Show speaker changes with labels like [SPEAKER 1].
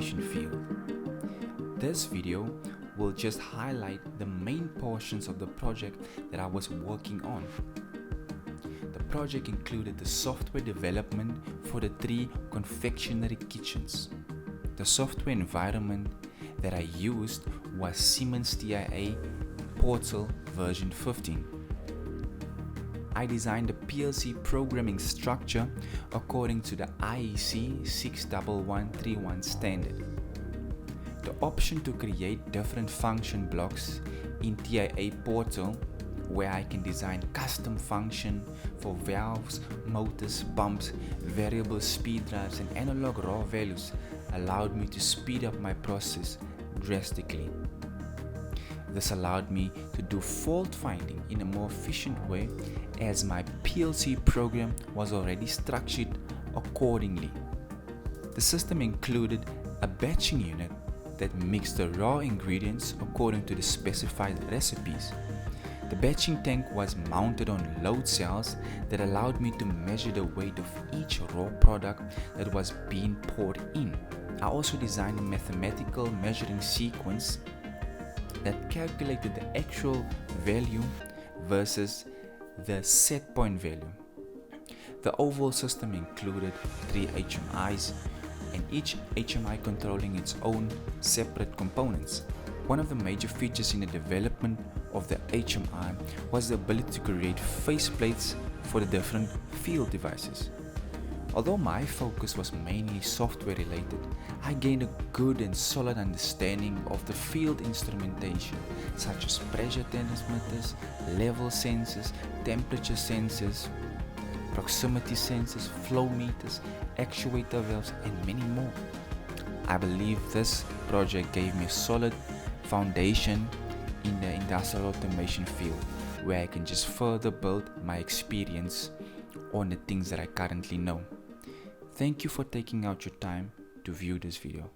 [SPEAKER 1] automation field. This video will just highlight the main portions of the project that I was working on. The project included the software development for the 3 confectionery kitchens. The software environment that I used was Siemens TIA Portal version 15. I designed the PLC programming structure according to the IEC 61131 standard. The option to create different function blocks in TIA Portal, where I can design custom function for valves, motors, pumps, variable speed drives and analog raw values, allowed me to speed up my process drastically. This allowed me to do fault finding in a more efficient way, as my PLC program was already structured accordingly. The system included a batching unit that mixed the raw ingredients according to the specified recipes. The batching tank was mounted on load cells that allowed me to measure the weight of each raw product that was being poured in. I also designed a mathematical measuring sequence that calculated the actual value versus the set point value. The overall system included 3 HMIs, and each HMI controlling its own separate components. One of the major features in the development of the HMI was the ability to create faceplates for the different field devices. Although my focus was mainly software related, I gained a good and solid understanding of the field instrumentation, such as pressure transmitters, level sensors, temperature sensors, proximity sensors, flow meters, actuator valves, and many more. I believe this project gave me a solid foundation in the industrial automation field, where I can just further build my experience on the things that I currently know. Thank you for taking out your time to view this video.